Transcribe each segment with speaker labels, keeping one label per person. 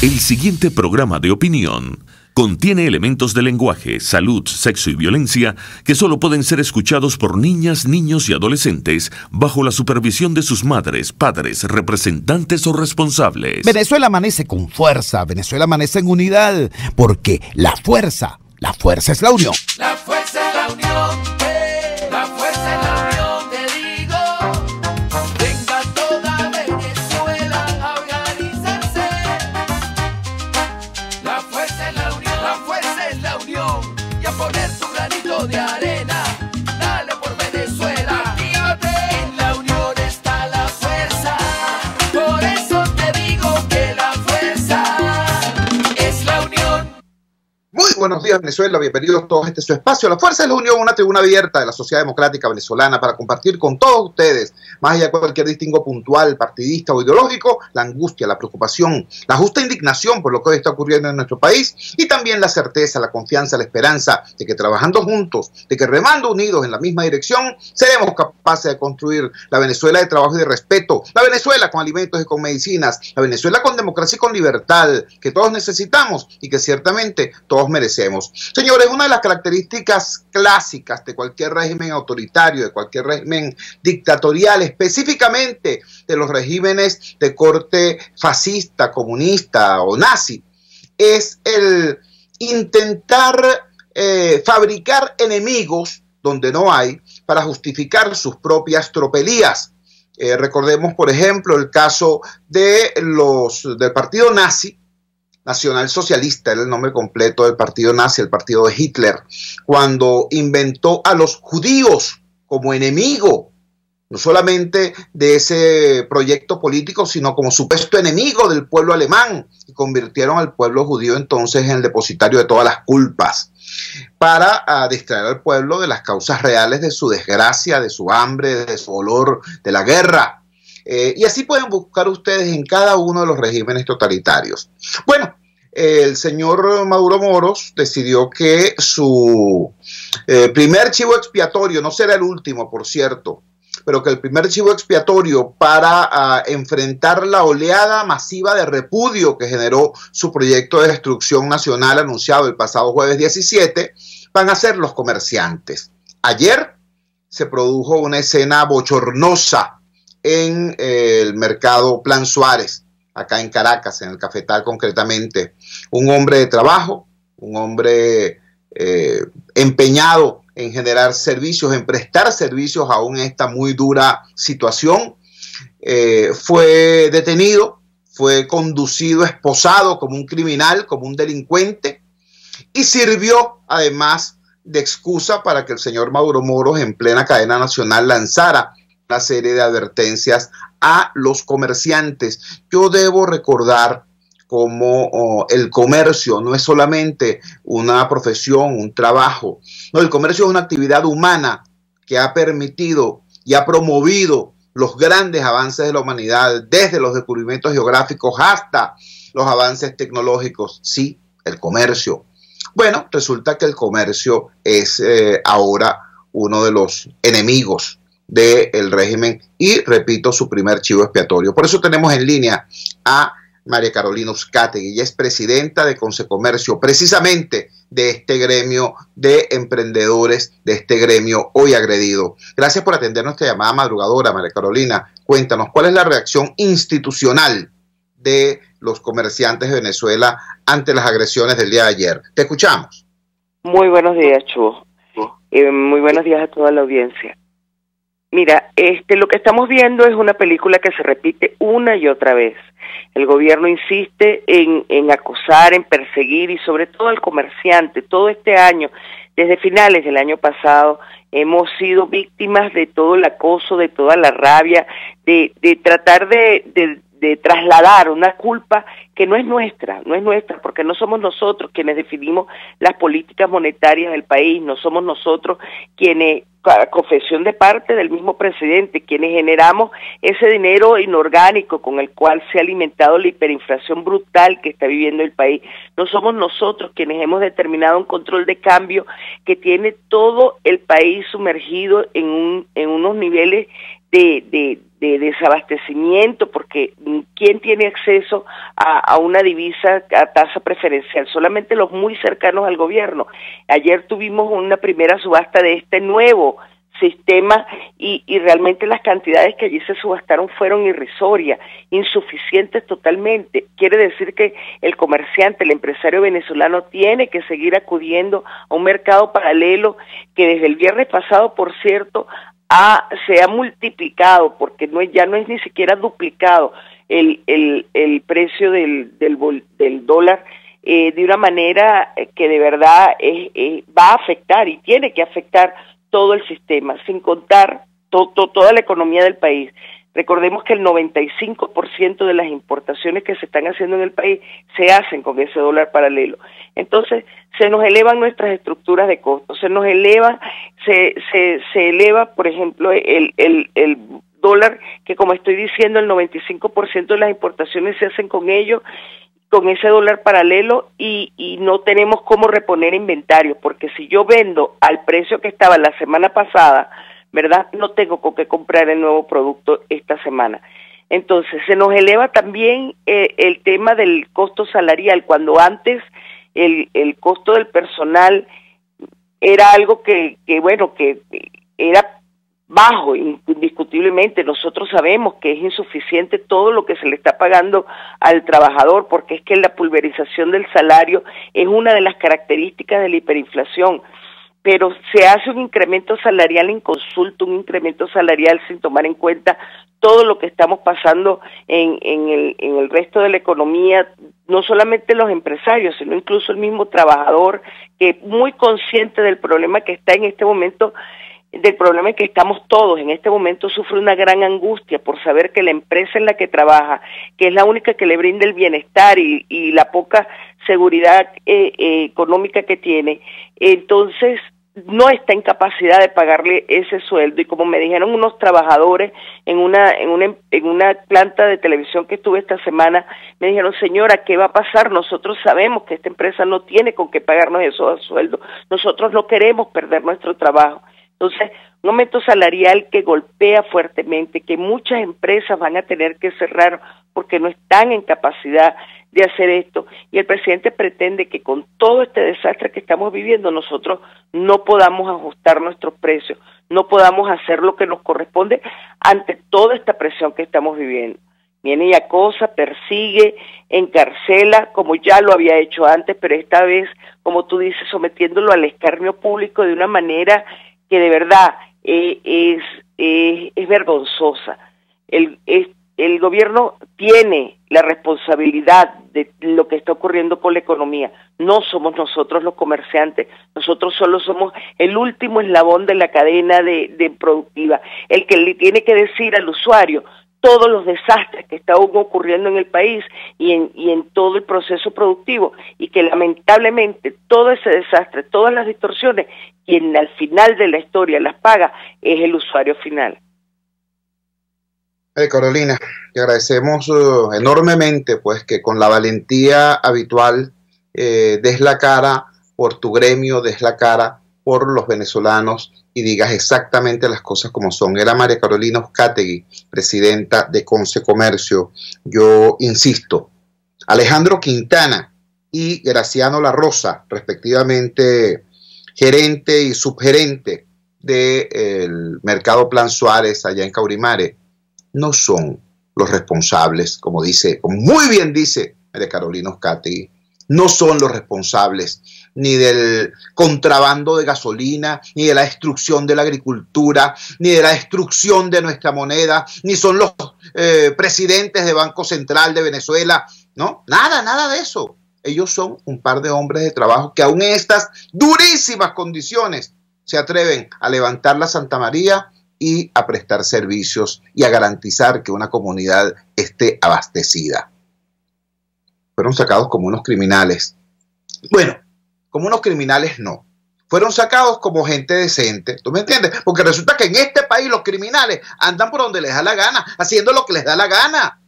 Speaker 1: El siguiente programa de opinión contiene elementos de lenguaje, salud, sexo y violencia que solo pueden ser escuchados por niñas, niños y adolescentes bajo la supervisión de sus madres, padres, representantes o responsables.
Speaker 2: Venezuela amanece con fuerza, Venezuela amanece en unidad, porque la fuerza es la unión.
Speaker 3: La fuerza es la unión, la fuerza es la unión, te digo. Venga toda Venezuela a organizarse. La fuerza es la unión, la fuerza es la unión. Y a poner tu granito de arena, dale por Venezuela. Actívate, en la unión está la fuerza. Por eso te digo que la fuerza es la unión.
Speaker 4: Muy buenos días, Venezuela, bienvenidos todos a este su espacio. La Fuerza de la Unión, una tribuna abierta de la sociedad democrática venezolana para compartir con todos ustedes, más allá de cualquier distingo puntual, partidista o ideológico, la angustia, la preocupación, la justa indignación por lo que hoy está ocurriendo en nuestro país y también la certeza, la confianza, la esperanza de que trabajando juntos, de que remando unidos en la misma dirección, seremos capaces de construir la Venezuela de trabajo y de respeto, la Venezuela con alimentos y con medicinas, la Venezuela con democracia y con libertad, que todos necesitamos y que ciertamente todos merecemos. Señores, una de las características clásicas de cualquier régimen autoritario, de cualquier régimen dictatorial, específicamente de los regímenes de corte fascista, comunista o nazi, es el intentar fabricar enemigos donde no hay para justificar sus propias tropelías. Recordemos, por ejemplo, el caso de del partido nazi, Nacional Socialista, era el nombre completo del partido nazi, el partido de Hitler, cuando inventó a los judíos como enemigo, no solamente de ese proyecto político, sino como supuesto enemigo del pueblo alemán, y convirtieron al pueblo judío entonces en el depositario de todas las culpas, para distraer al pueblo de las causas reales de su desgracia, de su hambre, de su dolor, de la guerra. Y así pueden buscar ustedes en cada uno de los regímenes totalitarios. Bueno, el señor Maduro Moros decidió que su primer chivo expiatorio, no será el último, por cierto, pero que el primer chivo expiatorio para enfrentar la oleada masiva de repudio que generó su proyecto de destrucción nacional anunciado el pasado jueves 17, van a ser los comerciantes. Ayer se produjo una escena bochornosa en el mercado Plan Suárez, acá en Caracas, en el Cafetal concretamente. Un hombre de trabajo, un hombre empeñado en generar servicios, en prestar servicios aún en esta muy dura situación, fue detenido, fue conducido, esposado como un criminal, como un delincuente, y sirvió además de excusa para que el señor Maduro Moros en plena cadena nacional lanzara una serie de advertencias a los comerciantes. Yo debo recordar cómo el comercio no es solamente una profesión, un trabajo. No, el comercio es una actividad humana que ha permitido y ha promovido los grandes avances de la humanidad, desde los descubrimientos geográficos hasta los avances tecnológicos. Sí, el comercio. Bueno, resulta que el comercio es ahora uno de los enemigos del régimen y, repito, su primer chivo expiatorio. Por eso tenemos en línea a María Carolina Uzcategui. Ella es presidenta de Consecomercio, precisamente de este gremio de emprendedores, de este gremio hoy agredido. Gracias por atender nuestra llamada madrugadora, María Carolina. Cuéntanos, ¿cuál es la reacción institucional de los comerciantes de Venezuela ante las agresiones del día de ayer? Te escuchamos.
Speaker 5: Muy buenos días, Chuo. Muy buenos días a toda la audiencia. Mira, lo que estamos viendo es una película que se repite una y otra vez. El gobierno insiste en acosar, en perseguir y sobre todo al comerciante. Todo este año, desde finales del año pasado, hemos sido víctimas de todo el acoso, de toda la rabia, de tratar de trasladar una culpa que no es nuestra, porque no somos nosotros quienes definimos las políticas monetarias del país, no somos nosotros quienes, a confesión de parte del mismo presidente, quienes generamos ese dinero inorgánico con el cual se ha alimentado la hiperinflación brutal que está viviendo el país. No somos nosotros quienes hemos determinado un control de cambio que tiene todo el país sumergido en unos niveles de desabastecimiento, porque ¿quién tiene acceso a una divisa a tasa preferencial? Solamente los muy cercanos al gobierno. Ayer tuvimos una primera subasta de este nuevo sistema y realmente las cantidades que allí se subastaron fueron irrisorias, insuficientes totalmente. Quiere decir que el comerciante, el empresario venezolano tiene que seguir acudiendo a un mercado paralelo que desde el viernes pasado, por cierto, se ha multiplicado, porque ya no es ni siquiera duplicado el precio del dólar, de una manera que de verdad va a afectar y tiene que afectar todo el sistema, sin contar toda la economía del país. Recordemos que el 95% de las importaciones que se están haciendo en el país se hacen con ese dólar paralelo. Entonces, se nos elevan nuestras estructuras de costos, se eleva, por ejemplo, el dólar, que como estoy diciendo, el 95% de las importaciones se hacen con ese dólar paralelo y no tenemos cómo reponer inventario, porque si yo vendo al precio que estaba la semana pasada, ¿verdad? No tengo con qué comprar el nuevo producto esta semana. Entonces, se nos eleva también el tema del costo salarial, cuando antes el costo del personal era algo que era bajo, indiscutiblemente. Nosotros sabemos que es insuficiente todo lo que se le está pagando al trabajador, porque es que la pulverización del salario es una de las características de la hiperinflación, pero se hace un incremento salarial inconsulto, un incremento salarial sin tomar en cuenta todo lo que estamos pasando en el resto de la economía, no solamente los empresarios, sino incluso el mismo trabajador, que muy consciente del problema que está en este momento, del problema en que estamos todos en este momento, sufre una gran angustia por saber que la empresa en la que trabaja, que es la única que le brinda el bienestar y la poca seguridad económica que tiene, entonces no está en capacidad de pagarle ese sueldo. Y como me dijeron unos trabajadores en una planta de televisión que estuve esta semana, me dijeron: señora, ¿qué va a pasar? Nosotros sabemos que esta empresa no tiene con qué pagarnos esos sueldos, nosotros no queremos perder nuestro trabajo. Entonces, un aumento salarial que golpea fuertemente, que muchas empresas van a tener que cerrar porque no están en capacidad de hacer esto, y el presidente pretende que con todo este desastre que estamos viviendo nosotros no podamos ajustar nuestros precios, no podamos hacer lo que nos corresponde ante toda esta presión que estamos viviendo. Viene y acosa, persigue, encarcela, como ya lo había hecho antes, pero esta vez, como tú dices, sometiéndolo al escarnio público de una manera que de verdad es vergonzosa. El gobierno tiene la responsabilidad de lo que está ocurriendo con la economía. No somos nosotros los comerciantes, nosotros solo somos el último eslabón de la cadena de productiva, el que le tiene que decir al usuario todos los desastres que están ocurriendo en el país y en todo el proceso productivo, y que lamentablemente todo ese desastre, todas las distorsiones, quien al final de la historia las paga es el usuario final.
Speaker 4: Carolina, te agradecemos enormemente, pues, que con la valentía habitual des la cara por tu gremio, des la cara por los venezolanos y digas exactamente las cosas como son. Era María Carolina Uzcategui, presidenta de Conce Comercio. Yo insisto, Alejandro Quintana y Graciano La Rosa, respectivamente gerente y subgerente del Mercado Plan Suárez allá en Caurimare, no son los responsables, como muy bien dice María Carolina Uzcategui, no son los responsables ni del contrabando de gasolina, ni de la destrucción de la agricultura, ni de la destrucción de nuestra moneda, ni son los presidentes de Banco Central de Venezuela, no, nada de eso. Ellos son un par de hombres de trabajo que aún en estas durísimas condiciones se atreven a levantar la Santa María y a prestar servicios y a garantizar que una comunidad esté abastecida. Fueron sacados como unos criminales. Bueno, como unos criminales no. Fueron sacados como gente decente. ¿Tú me entiendes? Porque resulta que en este país los criminales andan por donde les da la gana, haciendo lo que les da la gana.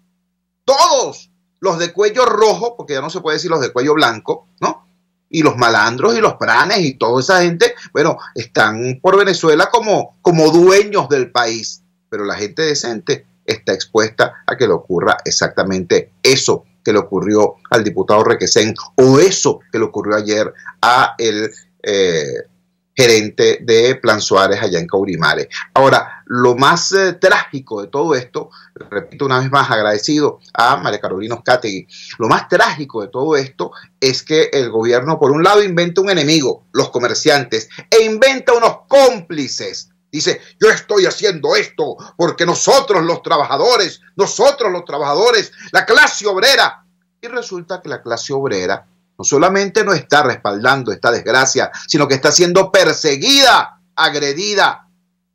Speaker 4: Todos. Los de cuello rojo, porque ya no se puede decir los de cuello blanco, ¿no? Y los malandros y los pranes y toda esa gente, bueno, están por Venezuela como dueños del país. pero la gente decente está expuesta a que le ocurra exactamente eso que le ocurrió al diputado Requesén o eso que le ocurrió ayer a el gerente de Plan Suárez allá en Caurimare. Ahora, lo más trágico de todo esto, repito una vez más, agradecido a María Carolina Uzcategui, lo más trágico de todo esto es que el gobierno, por un lado, inventa un enemigo, los comerciantes, e inventa unos cómplices. Dice, yo estoy haciendo esto porque nosotros los trabajadores, la clase obrera. Y resulta que la clase obrera no solamente no está respaldando esta desgracia, sino que está siendo perseguida, agredida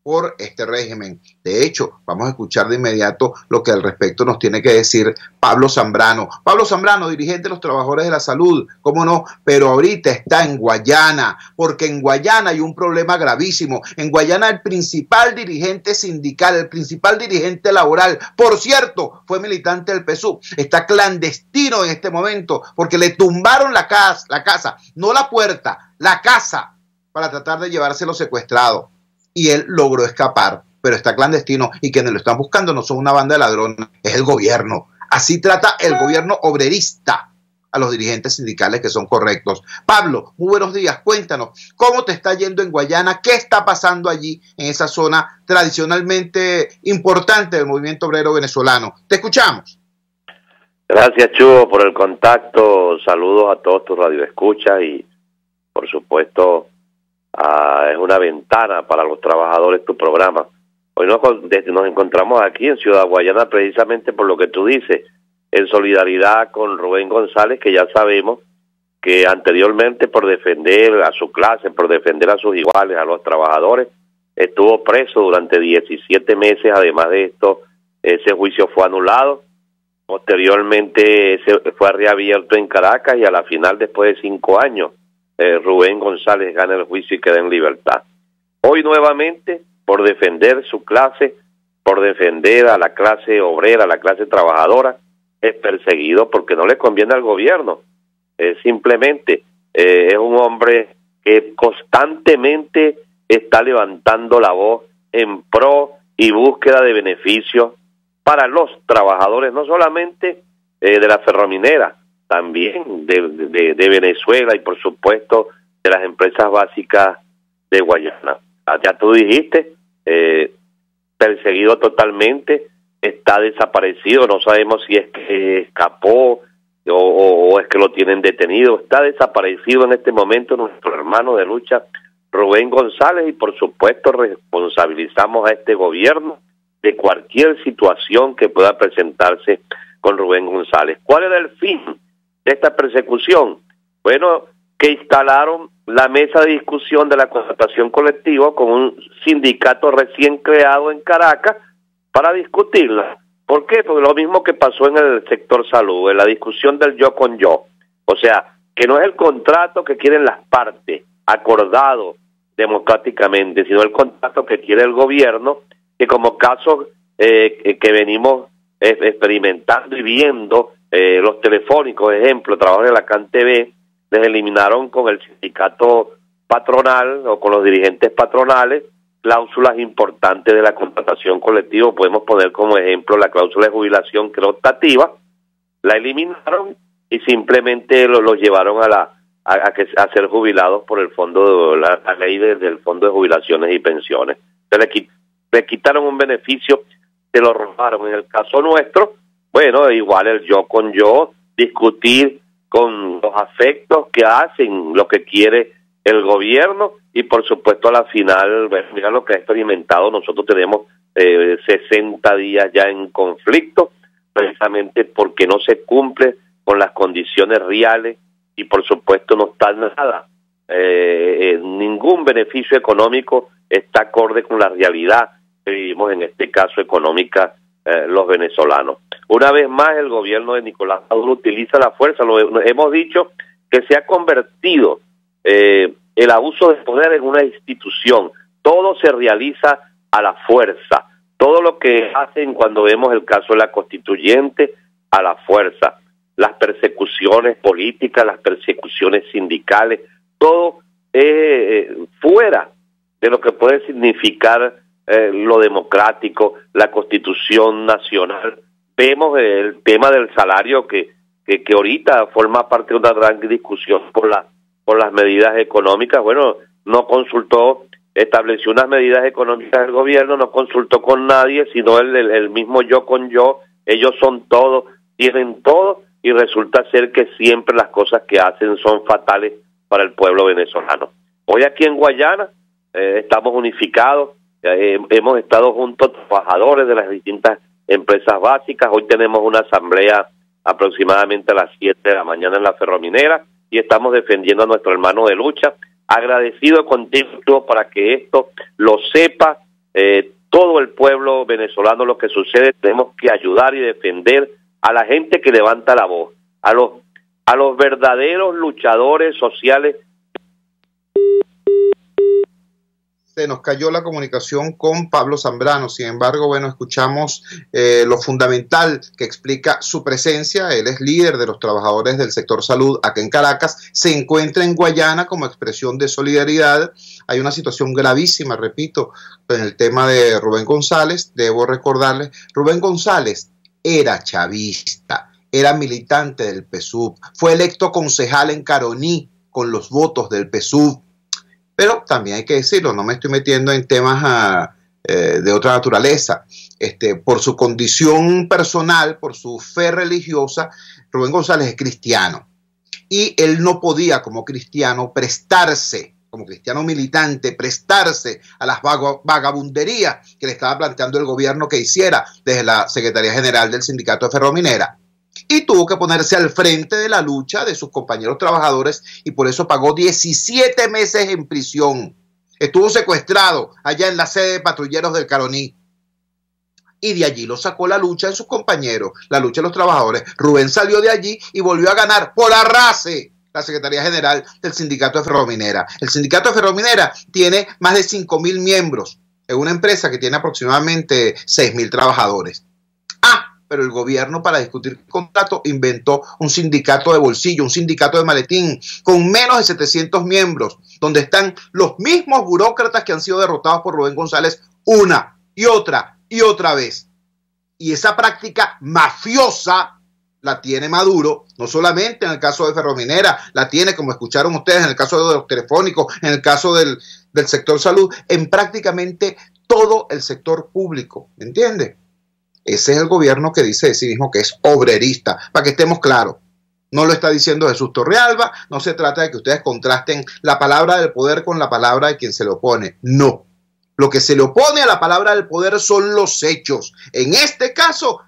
Speaker 4: por este régimen. De hecho, vamos a escuchar de inmediato lo que al respecto nos tiene que decir Pablo Zambrano. Pablo Zambrano, dirigente de los trabajadores de la salud, cómo no, pero ahorita está en Guayana, porque en Guayana hay un problema gravísimo. En Guayana el principal dirigente sindical, el principal dirigente laboral, por cierto, fue militante del PSUV, está clandestino en este momento, porque le tumbaron la casa, no la puerta, la casa, para tratar de llevárselo secuestrado. Y él logró escapar, pero está clandestino y quienes lo están buscando no son una banda de ladrones, es el gobierno. Así trata el gobierno obrerista a los dirigentes sindicales que son correctos. Pablo, muy buenos días, cuéntanos, ¿cómo te está yendo en Guayana? ¿Qué está pasando allí en esa zona tradicionalmente importante del movimiento obrero venezolano? Te escuchamos.
Speaker 6: Gracias, Chugo, por el contacto. Saludos a todos tus radioescuchas y, por supuesto, es una ventana para los trabajadores tu programa. Hoy nos encontramos aquí en Ciudad Guayana precisamente por lo que tú dices, en solidaridad con Rubén González, que ya sabemos que anteriormente por defender a su clase, por defender a sus iguales, a los trabajadores, estuvo preso durante 17 meses. Además de esto, ese juicio fue anulado. Posteriormente fue reabierto en Caracas y a la final, después de 5 años, Rubén González gana el juicio y queda en libertad. Hoy nuevamente, por defender su clase, por defender a la clase obrera, a la clase trabajadora, es perseguido porque no le conviene al gobierno. Simplemente es un hombre que constantemente está levantando la voz en pro y búsqueda de beneficios para los trabajadores, no solamente de la ferrominera, también de Venezuela y por supuesto de las empresas básicas de Guayana. Ya tú dijiste, perseguido totalmente, está desaparecido, no sabemos si es que escapó o es que lo tienen detenido. Está desaparecido en este momento nuestro hermano de lucha Rubén González y por supuesto responsabilizamos a este gobierno de cualquier situación que pueda presentarse con Rubén González. ¿Cuál era el fin de esta persecución? Bueno, que instalaron la mesa de discusión de la contratación colectiva con un sindicato recién creado en Caracas para discutirla. ¿Por qué? Porque lo mismo que pasó en el sector salud, en la discusión del yo con yo. O sea, que no es el contrato que quieren las partes, acordado democráticamente, sino el contrato que quiere el gobierno, que como caso que venimos experimentando y viendo, los telefónicos, ejemplo, trabajadores de la CanTV, les eliminaron con el sindicato patronal o con los dirigentes patronales cláusulas importantes de la contratación colectiva. Podemos poner como ejemplo la cláusula de jubilación que era optativa, la eliminaron y simplemente los llevaron a ser jubilados por el fondo de la ley del Fondo de Jubilaciones y Pensiones. Le quitaron un beneficio, se lo robaron. En el caso nuestro, bueno, igual el yo con yo, discutir con los afectos que hacen lo que quiere el gobierno y por supuesto a la final, mira lo que ha experimentado. Nosotros tenemos 60 días ya en conflicto, precisamente porque no se cumple con las condiciones reales y por supuesto no está nada, ningún beneficio económico está acorde con la realidad que vivimos, en este caso económica, los venezolanos. Una vez más el gobierno de Nicolás Maduro utiliza la fuerza. Hemos dicho que se ha convertido el abuso de poder en una institución. Todo se realiza a la fuerza. Todo lo que hacen cuando vemos el caso de la constituyente, a la fuerza. Las persecuciones políticas, las persecuciones sindicales, todo fuera de lo que puede significar lo democrático, la Constitución Nacional. Vemos el tema del salario que ahorita forma parte de una gran discusión por las medidas económicas. Bueno, no consultó, estableció unas medidas económicas del gobierno, no consultó con nadie, sino el mismo yo con yo. Ellos son todo, tienen todo, y resulta ser que siempre las cosas que hacen son fatales para el pueblo venezolano. Hoy aquí en Guayana estamos unificados, hemos estado juntos trabajadores de las distintas empresas básicas. Hoy tenemos una asamblea aproximadamente a las 7 de la mañana en la Ferrominera y estamos defendiendo a nuestro hermano de lucha. Agradecido contigo para que esto lo sepa todo el pueblo venezolano, lo que sucede. Tenemos que ayudar y defender a la gente que levanta la voz, a los verdaderos luchadores sociales.
Speaker 4: Se nos cayó la comunicación con Pablo Zambrano. Sin embargo, bueno, escuchamos lo fundamental que explica su presencia. Él es líder de los trabajadores del sector salud acá en Caracas. Se encuentra en Guayana como expresión de solidaridad. Hay una situación gravísima, repito, en el tema de Rubén González. Debo recordarles, Rubén González era chavista, era militante del PSUV, fue electo concejal en Caroní con los votos del PSUV. Pero también hay que decirlo, no me estoy metiendo en temas de otra naturaleza. Por su condición personal, por su fe religiosa, Rubén González es cristiano. Y él no podía, como cristiano, prestarse, como cristiano militante, prestarse a las vagabunderías que le estaba planteando el gobierno que hiciera desde la Secretaría General del Sindicato de Ferrominera. Y tuvo que ponerse al frente de la lucha de sus compañeros trabajadores y por eso pagó 17 meses en prisión. Estuvo secuestrado allá en la sede de patrulleros del Caroní. Y de allí lo sacó la lucha de sus compañeros, la lucha de los trabajadores. Rubén salió de allí y volvió a ganar por arrase la Secretaría General del Sindicato de Ferrominera. El Sindicato de Ferrominera tiene más de 5.000 miembros en una empresa que tiene aproximadamente 6.000 trabajadores. Pero el gobierno, para discutir contrato, inventó un sindicato de bolsillo, un sindicato de maletín, con menos de 700 miembros, donde están los mismos burócratas que han sido derrotados por Rubén González una y otra vez. Y esa práctica mafiosa la tiene Maduro, no solamente en el caso de Ferrominera, la tiene, como escucharon ustedes, en el caso de los telefónicos, en el caso del sector salud, en prácticamente todo el sector público, ¿me entiende? Ese es el gobierno que dice de sí mismo que es obrerista, para que estemos claros. No lo está diciendo Jesús Torrealba, no se trata de que ustedes contrasten la palabra del poder con la palabra de quien se le opone. No. Lo que se le opone a la palabra del poder son los hechos. En este caso,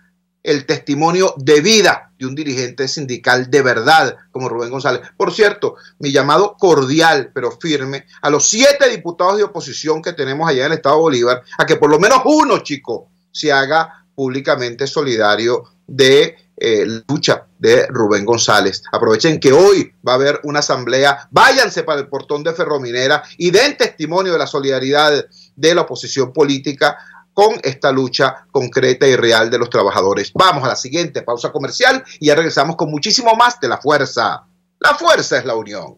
Speaker 4: el testimonio de vida de un dirigente sindical de verdad, como Rubén González. Por cierto, mi llamado cordial, pero firme, a los 7 diputados de oposición que tenemos allá en el Estado Bolívar, a que por lo menos uno, chico, se haga públicamente solidario de lucha de Rubén González. Aprovechen que hoy va a haber una asamblea, váyanse para el portón de Ferrominera y den testimonio de la solidaridad de la oposición política con esta lucha concreta y real de los trabajadores. Vamos a la siguiente pausa comercial y ya regresamos con muchísimo más de La Fuerza. La fuerza es la unión.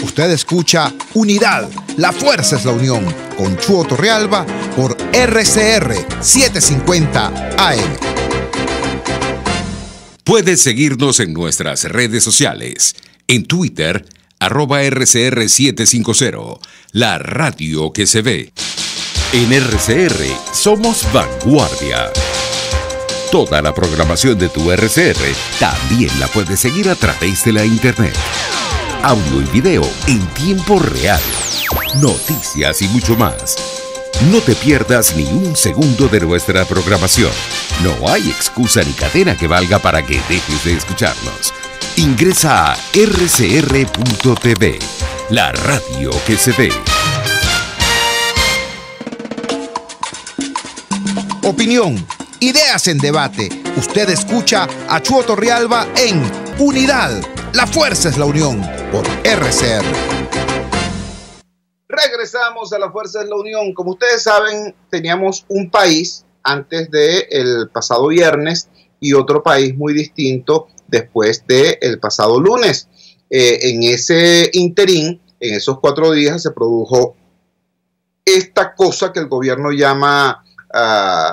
Speaker 2: Usted escucha Unidad, la fuerza es la unión, con Chuo Torrealba por RCR 750 AM.
Speaker 7: Puedes seguirnos en nuestras redes sociales. En Twitter, @RCR750, la radio que se ve. En RCR somos vanguardia. Toda la programación de tu RCR también la puedes seguir a través de la internet. Audio y video en tiempo real, noticias y mucho más. No te pierdas ni un segundo de nuestra programación. No hay excusa ni cadena que valga para que dejes de escucharnos. Ingresa a rcr.tv, la radio que se ve.
Speaker 2: Opinión, ideas en debate. Usted escucha a Chuo Torrealba en Unidad. La fuerza es la unión por RCR.
Speaker 4: Regresamos a La Fuerza es la Unión. Como ustedes saben, teníamos un país antes del pasado viernes y otro país muy distinto después del pasado lunes. En ese interín, en esos 4 días, se produjo esta cosa que el gobierno llama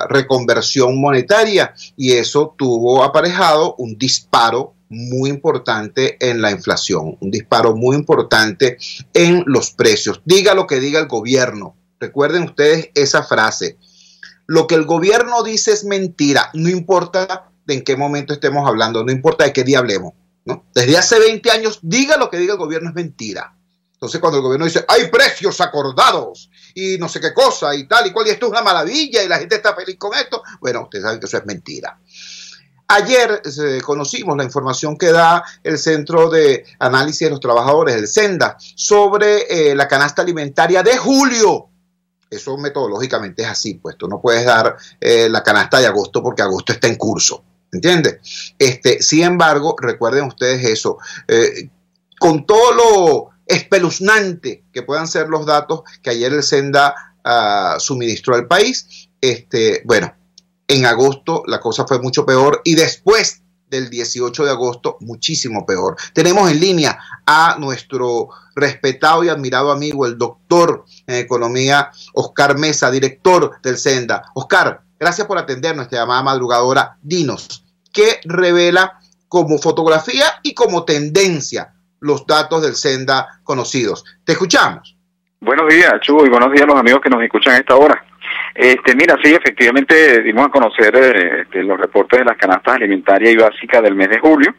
Speaker 4: reconversión monetaria, y eso tuvo aparejado un disparo muy importante en la inflación, un disparo muy importante en los precios. Diga lo que diga el gobierno, recuerden ustedes esa frase, lo que el gobierno dice es mentira, no importa de en qué momento estemos hablando, no importa de qué día hablemos, ¿no? Desde hace 20 años, diga lo que diga el gobierno es mentira. Entonces, cuando el gobierno dice, hay precios acordados y no sé qué cosa y tal y cual, y esto es una maravilla y la gente está feliz con esto, bueno, ustedes saben que eso es mentira. Ayer conocimos la información que da el Centro de Análisis de los Trabajadores, el SENDA, sobre la canasta alimentaria de julio. Eso metodológicamente es así, pues tú no puedes dar la canasta de agosto porque agosto está en curso, ¿entiendes? Sin embargo, recuerden ustedes eso, con todo lo espeluznante que puedan ser los datos que ayer el SENDA suministró al país, bueno, en agosto la cosa fue mucho peor y después del 18 de agosto muchísimo peor. Tenemos en línea a nuestro respetado y admirado amigo, el doctor en economía, Oscar Mesa, director del SENDA. Oscar, gracias por atender nuestra llamada madrugadora. Dinos, ¿qué revela como fotografía y como tendencia los datos del SENDA conocidos? Te escuchamos.
Speaker 8: Buenos días, Chugo, y buenos días a los amigos que nos escuchan a esta hora. Mira, sí, efectivamente dimos a conocer los reportes de las canastas alimentarias y básicas del mes de julio.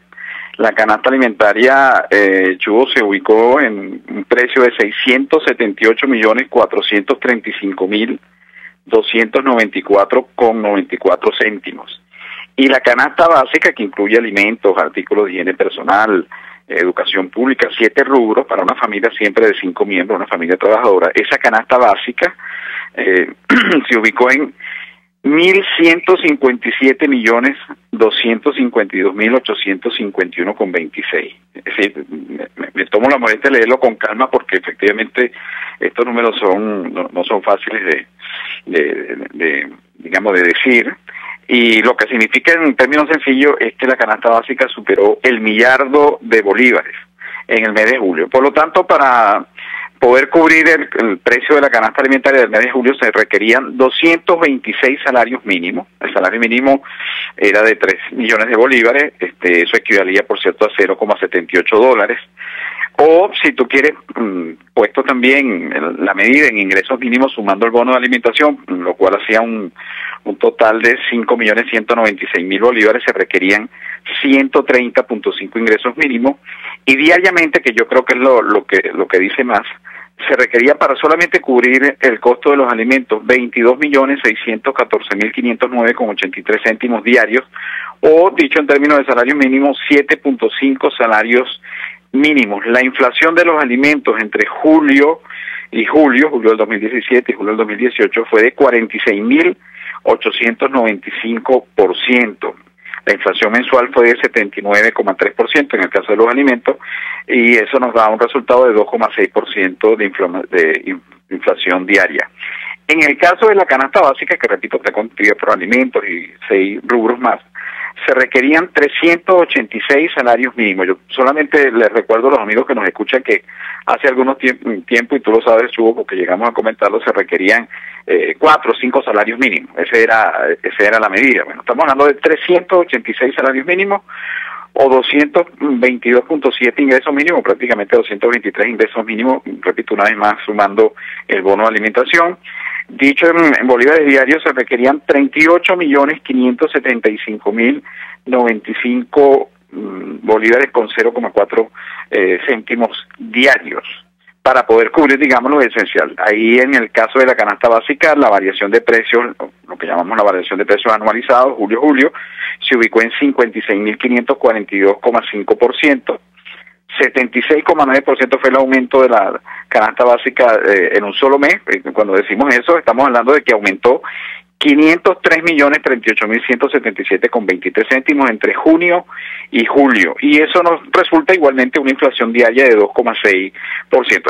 Speaker 8: La canasta alimentaria, Chugo, se ubicó en un precio de 678.435.294,94 céntimos. Y la canasta básica, que incluye alimentos, artículos de higiene personal, educación pública, 7 rubros para una familia siempre de 5 miembros, una familia trabajadora. Esa canasta básica se ubicó en 1.157.252.851,26. Es decir, me tomo la molestia de leerlo con calma porque efectivamente estos números no son fáciles de decir. Y lo que significa en términos sencillos es que la canasta básica superó el millardo de bolívares en el mes de julio. Por lo tanto, para poder cubrir el precio de la canasta alimentaria del mes de julio se requerían 226 salarios mínimos. El salario mínimo era de 3 millones de bolívares, eso equivalía, por cierto, a $0,78. O si tú quieres, puesto también la medida en ingresos mínimos sumando el bono de alimentación, lo cual hacía un total de 5.196.000 bolívares, se requerían 130.5 ingresos mínimos, y diariamente, que yo creo que es lo que dice más, se requería para solamente cubrir el costo de los alimentos 22.614.509,83 céntimos diarios, o dicho en términos de salario mínimo, 7.5 salarios mínimos. La inflación de los alimentos entre julio del 2017 y julio del 2018 fue de 46.895%. La inflación mensual fue de 79,3% en el caso de los alimentos, y eso nos da un resultado de 2,6% de inflación diaria. En el caso de la canasta básica, que repito, está constituida por alimentos y 6 rubros más, se requerían 386 salarios mínimos. Yo solamente les recuerdo a los amigos que nos escuchan que hace algunos tiempo, y tú lo sabes, Hugo, porque llegamos a comentarlo, se requerían 4 o 5 salarios mínimos. Esa era la medida. Bueno, estamos hablando de 386 salarios mínimos o 222.7 ingresos mínimos, prácticamente 223 ingresos mínimos, repito una vez más, sumando el bono de alimentación. Dicho en bolívares diarios, se requerían 38.575.095 bolívares con 0,4 céntimos diarios para poder cubrir, digamos, lo esencial. Ahí, en el caso de la canasta básica, la variación de precios, lo que llamamos la variación de precios anualizados, julio, se ubicó en 56.542,5%. 76,9% fue el aumento de la canasta básica en un solo mes. Cuando decimos eso, estamos hablando de que aumentó 503.038.177,23 céntimos entre junio y julio, y eso nos resulta igualmente una inflación diaria de 2,6%.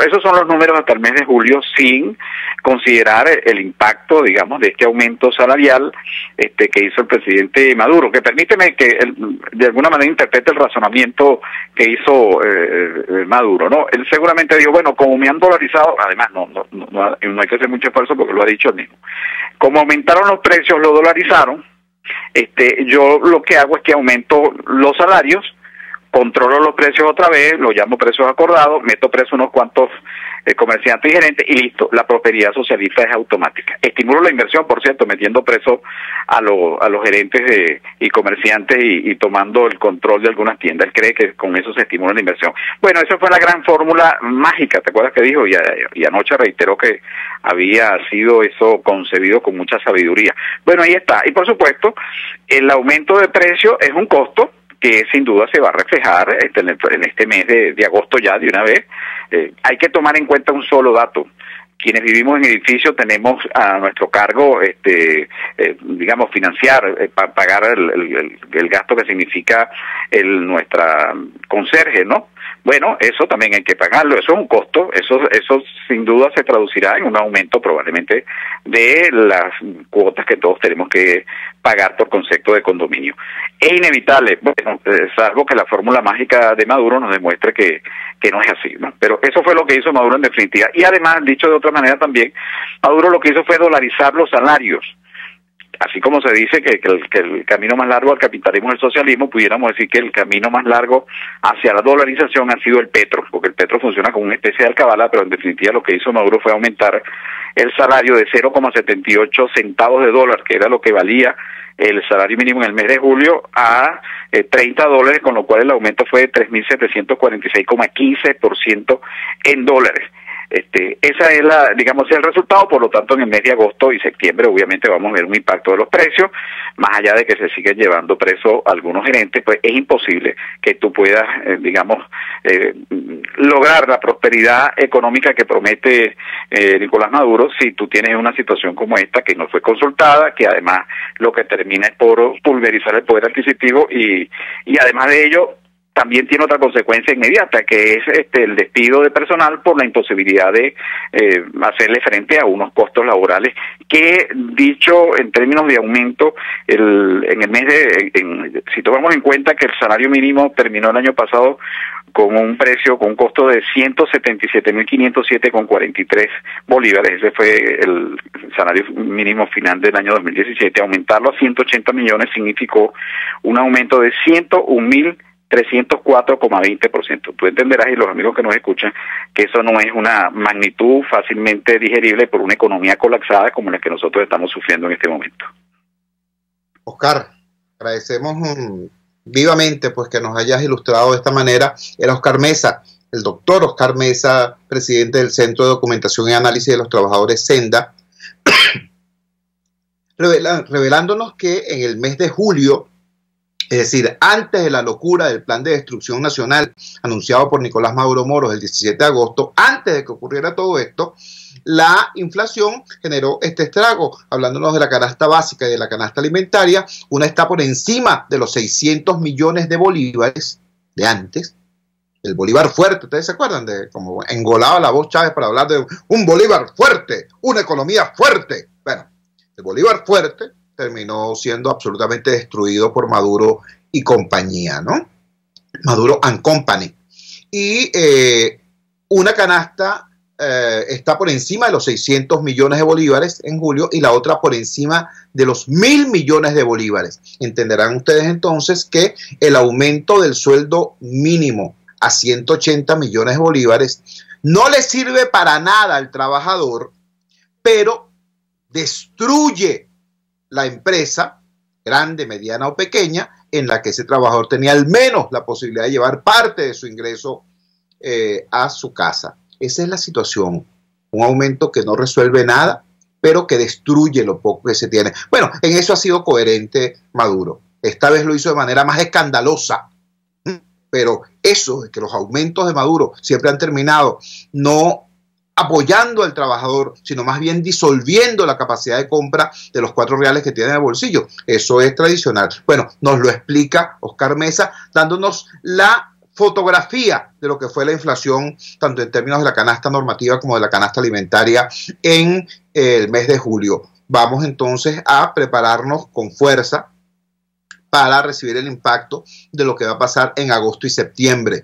Speaker 8: Esos son los números hasta el mes de julio, sin considerar el impacto, digamos, de este aumento salarial que hizo el presidente Maduro, que permíteme que de alguna manera interprete el razonamiento que hizo Maduro, ¿no? Él seguramente dijo, bueno, como me han dolarizado, además no hay que hacer mucho esfuerzo porque lo ha dicho él mismo, como aumentaron los precios, lo dolarizaron, yo lo que hago es que aumento los salarios, controlo los precios otra vez, lo llamo precios acordados, meto preso unos cuantos comerciantes y gerentes y listo, la prosperidad socialista es automática. Estimulo la inversión, por cierto, metiendo preso a los gerentes y comerciantes y tomando el control de algunas tiendas. Él cree que con eso se estimula la inversión. Bueno, esa fue la gran fórmula mágica, ¿te acuerdas que dijo? Y anoche reiteró que había sido eso concebido con mucha sabiduría. Bueno, ahí está. Y por supuesto, el aumento de precio es un costo que sin duda se va a reflejar en este mes de agosto ya de una vez. Hay que tomar en cuenta un solo dato. Quienes vivimos en edificios tenemos a nuestro cargo, digamos, financiar, pagar el gasto que significa nuestra conserje, ¿no? Bueno, eso también hay que pagarlo, eso es un costo, eso sin duda se traducirá en un aumento probablemente de las cuotas que todos tenemos que pagar por concepto de condominio. Es inevitable, bueno, salvo que la fórmula mágica de Maduro nos demuestre que no es así, ¿no? Pero eso fue lo que hizo Maduro en definitiva. Y además, dicho de otra manera también, Maduro lo que hizo fue dolarizar los salarios. Así como se dice que el camino más largo al capitalismo es el socialismo, pudiéramos decir que el camino más largo hacia la dolarización ha sido el petro, porque el petro funciona como una especie de alcabala, pero en definitiva lo que hizo Maduro fue aumentar el salario de 0,78 centavos de dólar, que era lo que valía el salario mínimo en el mes de julio, a $30, con lo cual el aumento fue de 3.746,15% en dólares. Esa es digamos, el resultado. Por lo tanto, en el mes de agosto y septiembre obviamente vamos a ver un impacto de los precios, más allá de que se siguen llevando presos algunos gerentes, pues es imposible que tú puedas, lograr la prosperidad económica que promete Nicolás Maduro si tú tienes una situación como esta que no fue consultada, que además lo que termina es por pulverizar el poder adquisitivo y además de ello también tiene otra consecuencia inmediata, que es el despido de personal por la imposibilidad de hacerle frente a unos costos laborales que, dicho en términos de aumento, en el mes si tomamos en cuenta que el salario mínimo terminó el año pasado con un costo de 177.507,43 bolívares, ese fue el salario mínimo final del año 2017, aumentarlo a 180 millones significó un aumento de 101.304,20%. Tú entenderás, y los amigos que nos escuchan, que eso no es una magnitud fácilmente digerible por una economía colapsada como la que nosotros estamos sufriendo en este momento.
Speaker 4: Oscar, agradecemos vivamente pues que nos hayas ilustrado de esta manera. Era Oscar Mesa, el doctor Oscar Mesa, presidente del Centro de Documentación y Análisis de los Trabajadores Senda, revelándonos que en el mes de julio, es decir, antes de la locura del plan de destrucción nacional anunciado por Nicolás Maduro Moros el 17 de agosto, antes de que ocurriera todo esto, la inflación generó este estrago. Hablándonos de la canasta básica y de la canasta alimentaria, una está por encima de los 600 millones de bolívares de antes. El bolívar fuerte, ¿ustedes se acuerdan de cómo engolaba la voz Chávez para hablar de un bolívar fuerte, una economía fuerte? Bueno, el bolívar fuerte terminó siendo absolutamente destruido por Maduro y compañía, ¿no? Maduro and Company. Y una canasta está por encima de los 600 millones de bolívares en julio y la otra por encima de los 1.000 millones de bolívares. Entenderán ustedes entonces que el aumento del sueldo mínimo a 180 millones de bolívares no le sirve para nada al trabajador, pero destruye la empresa, grande, mediana o pequeña, en la que ese trabajador tenía al menos la posibilidad de llevar parte de su ingreso a su casa. Esa es la situación. Un aumento que no resuelve nada, pero que destruye lo poco que se tiene. Bueno, en eso ha sido coherente Maduro. Esta vez lo hizo de manera más escandalosa. Pero eso de que los aumentos de Maduro siempre han terminado no apoyando al trabajador, sino más bien disolviendo la capacidad de compra de los 4 reales que tiene en el bolsillo. Eso es tradicional. Bueno, nos lo explica Oscar Mesa, dándonos la fotografía de lo que fue la inflación, tanto en términos de la canasta normativa como de la canasta alimentaria en el mes de julio. Vamos entonces a prepararnos con fuerza para recibir el impacto de lo que va a pasar en agosto y septiembre.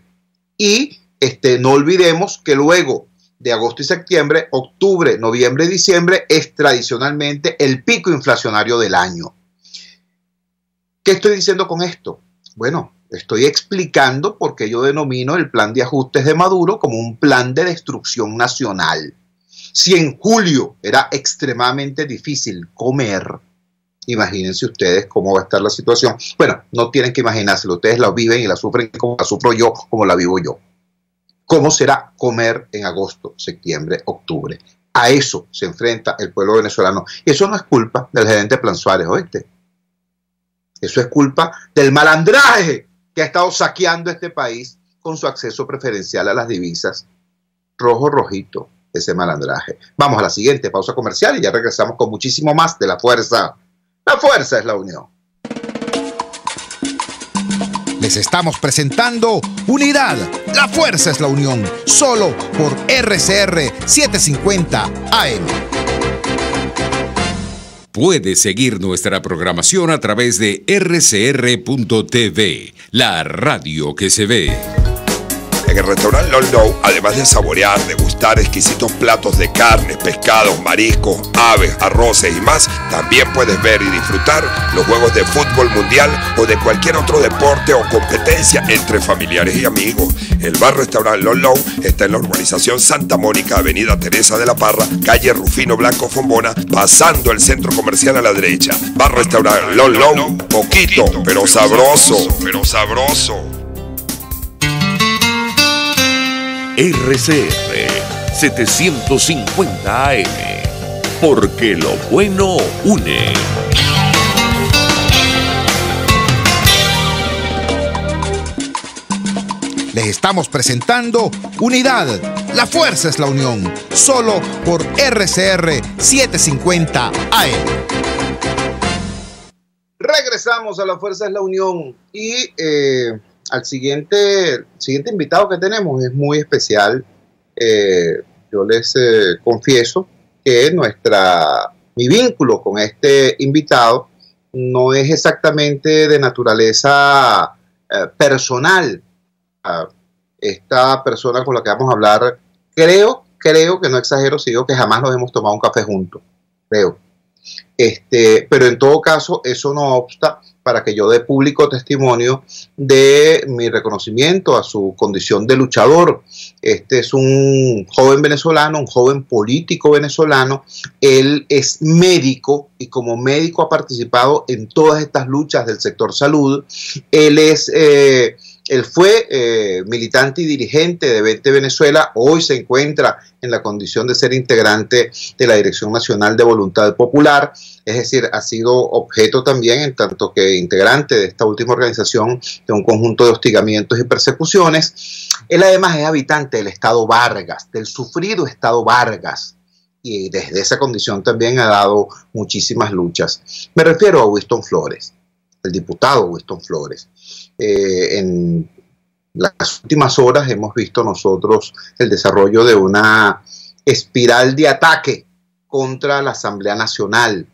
Speaker 4: Y no olvidemos que luego de agosto y septiembre, octubre, noviembre y diciembre es tradicionalmente el pico inflacionario del año. ¿Qué estoy diciendo con esto? Bueno, estoy explicando por qué yo denomino el plan de ajustes de Maduro como un plan de destrucción nacional. Si en julio era extremadamente difícil comer, imagínense ustedes cómo va a estar la situación. Bueno, no tienen que imaginárselo, ustedes la viven y la sufren como la sufro yo, como la vivo yo. ¿Cómo será comer en agosto, septiembre, octubre? A eso se enfrenta el pueblo venezolano. Y eso no es culpa del gerente Plan Suárez, ¿oíste? Eso es culpa del malandraje que ha estado saqueando este país con su acceso preferencial a las divisas. Rojo, rojito, ese malandraje. Vamos a la siguiente pausa comercial y ya regresamos con muchísimo más de La Fuerza. La fuerza es la unión.
Speaker 2: Les estamos presentando Unidad. La fuerza es la unión. Solo por RCR 750 AM.
Speaker 7: Puedes seguir nuestra programación a través de rcr.tv, la radio que se ve.
Speaker 9: En el restaurante Lolo, además de saborear, degustar exquisitos platos de carnes, pescados, mariscos, aves, arroces y más, también puedes ver y disfrutar los juegos de fútbol mundial o de cualquier otro deporte o competencia entre familiares y amigos. El bar restaurante Lolo está en la urbanización Santa Mónica, avenida Teresa de la Parra, calle Rufino Blanco Fombona, pasando el centro comercial a la derecha. Bar restaurante Lolo, poquito, pero sabroso.
Speaker 1: RCR 750 AM, porque lo bueno une.
Speaker 2: Les estamos presentando Unidad. La fuerza es la unión. Solo por RCR 750 AM.
Speaker 4: Regresamos a La Fuerza es la Unión y al siguiente invitado que tenemos es muy especial. Yo les confieso que mi vínculo con este invitado no es exactamente de naturaleza personal. Esta persona con la que vamos a hablar, creo que no exagero si digo que jamás nos hemos tomado un café juntos, creo. Pero en todo caso, eso no obsta para que yo dé público testimonio de mi reconocimiento a su condición de luchador. Este es un joven venezolano, un joven político venezolano. Él es médico y como médico ha participado en todas estas luchas del sector salud. Él fue militante y dirigente de Vente Venezuela, hoy se encuentra en la condición de ser integrante de la Dirección Nacional de Voluntad Popular, es decir, ha sido objeto también, en tanto que integrante de esta última organización, de un conjunto de hostigamientos y persecuciones. Él además es habitante del estado Vargas, del sufrido estado Vargas, y desde esa condición también ha dado muchísimas luchas. Me refiero a Winston Flores, el diputado Winston Flores. En las últimas horas hemos visto nosotros el desarrollo de una espiral de ataque contra la Asamblea Nacional,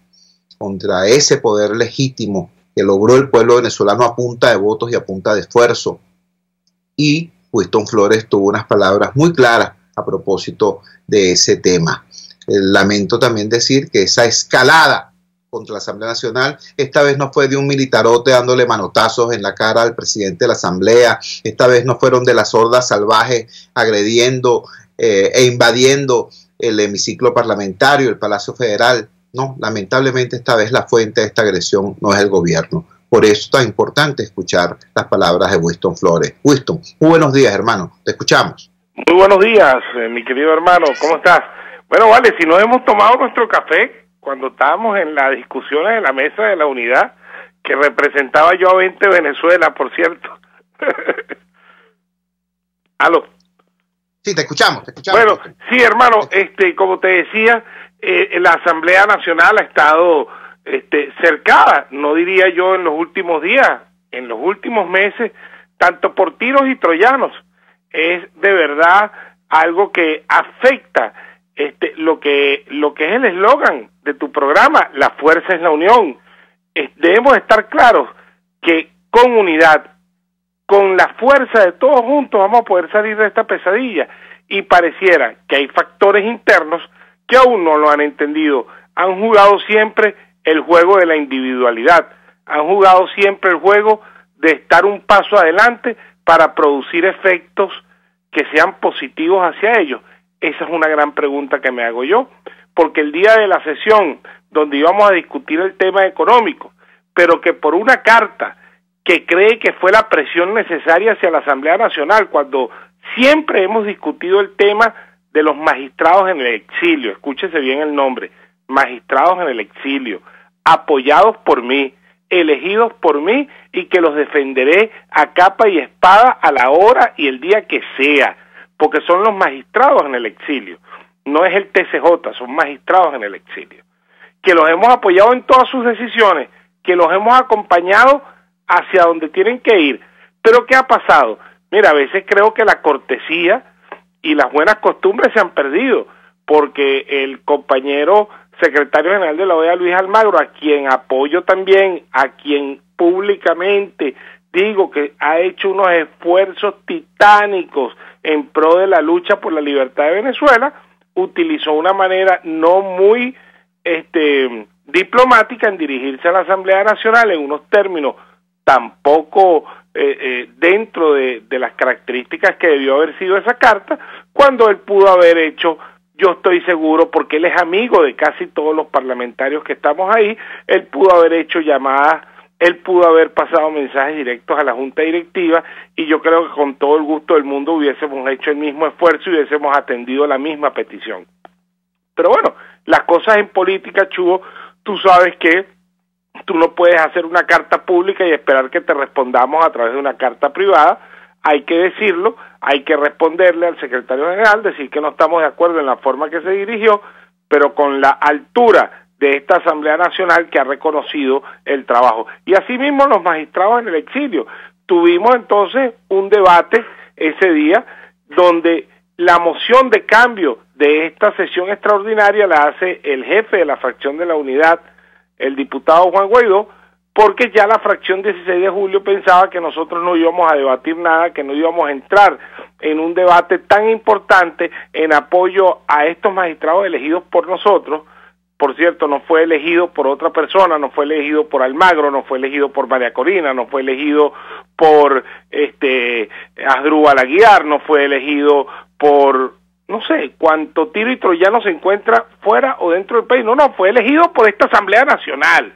Speaker 4: contra ese poder legítimo que logró el pueblo venezolano a punta de votos y a punta de esfuerzo. Y Winston Flores tuvo unas palabras muy claras a propósito de ese tema. Lamento también decir que esa escalada contra la Asamblea Nacional, esta vez no fue de un militarote dándole manotazos en la cara al presidente de la Asamblea, esta vez no fueron de las hordas salvajes agrediendo e invadiendo el hemiciclo parlamentario, el Palacio Federal. No, lamentablemente esta vez la fuente de esta agresión no es el gobierno. Por eso es tan importante escuchar las palabras de Winston Flores. Winston, muy buenos días, hermano, te escuchamos.
Speaker 10: Muy buenos días, mi querido hermano, ¿cómo estás? Bueno, vale, si no hemos tomado nuestro café cuando estábamos en las discusiones de la mesa de la unidad, que representaba yo a Vente Venezuela, por cierto. ¿Aló?
Speaker 4: Sí, te escuchamos.
Speaker 10: Bueno, sí, hermano, como te decía, la Asamblea Nacional ha estado cercada, no diría yo en los últimos días, en los últimos meses, tanto por tiros y troyanos. Es de verdad algo que afecta lo que es el eslogan de tu programa, la fuerza es la unión. Debemos estar claros que con unidad, con la fuerza de todos juntos, vamos a poder salir de esta pesadilla. Y pareciera que hay factores internos que aún no lo han entendido. Han jugado siempre el juego de la individualidad, han jugado siempre el juego de estar un paso adelante para producir efectos que sean positivos hacia ellos. Esa es una gran pregunta que me hago yo, porque el día de la sesión donde íbamos a discutir el tema económico, pero que por una carta que cree que fue la presión necesaria hacia la Asamblea Nacional, cuando siempre hemos discutido el tema de los magistrados en el exilio, escúchese bien el nombre, magistrados en el exilio, apoyados por mí, elegidos por mí y que los defenderé a capa y espada a la hora y el día que sea, porque son los magistrados en el exilio, no es el TCJ, son magistrados en el exilio, que los hemos apoyado en todas sus decisiones, que los hemos acompañado hacia donde tienen que ir. Pero ¿qué ha pasado? Mira, a veces creo que la cortesía y las buenas costumbres se han perdido, porque el compañero secretario general de la OEA, Luis Almagro, a quien apoyo también, a quien públicamente digo que ha hecho unos esfuerzos titánicos en pro de la lucha por la libertad de Venezuela, utilizó una manera no muy diplomática en dirigirse a la Asamblea Nacional en unos términos tampoco dentro de las características que debió haber sido esa carta, cuando él pudo haber hecho, yo estoy seguro, porque él es amigo de casi todos los parlamentarios que estamos ahí, él pudo haber hecho llamadas, él pudo haber pasado mensajes directos a la Junta Directiva, y yo creo que con todo el gusto del mundo hubiésemos hecho el mismo esfuerzo y hubiésemos atendido la misma petición. Pero bueno, las cosas en política, Chugo, tú sabes que tú no puedes hacer una carta pública y esperar que te respondamos a través de una carta privada. Hay que decirlo, hay que responderle al secretario general, decir que no estamos de acuerdo en la forma que se dirigió, pero con la altura de esta Asamblea Nacional que ha reconocido el trabajo. Y asimismo los magistrados en el exilio. Tuvimos entonces un debate ese día donde la moción de cambio de esta sesión extraordinaria la hace el jefe de la fracción de la Unidad, el diputado Juan Guaidó, porque ya la fracción 16 de julio pensaba que nosotros no íbamos a debatir nada, que no íbamos a entrar en un debate tan importante en apoyo a estos magistrados elegidos por nosotros. Por cierto, no fue elegido por otra persona, no fue elegido por Almagro, no fue elegido por María Corina, no fue elegido por Asdrúbal Aguiar, no fue elegido por no sé cuánto tiro y troyano se encuentra fuera o dentro del país. No, fue elegido por esta Asamblea Nacional,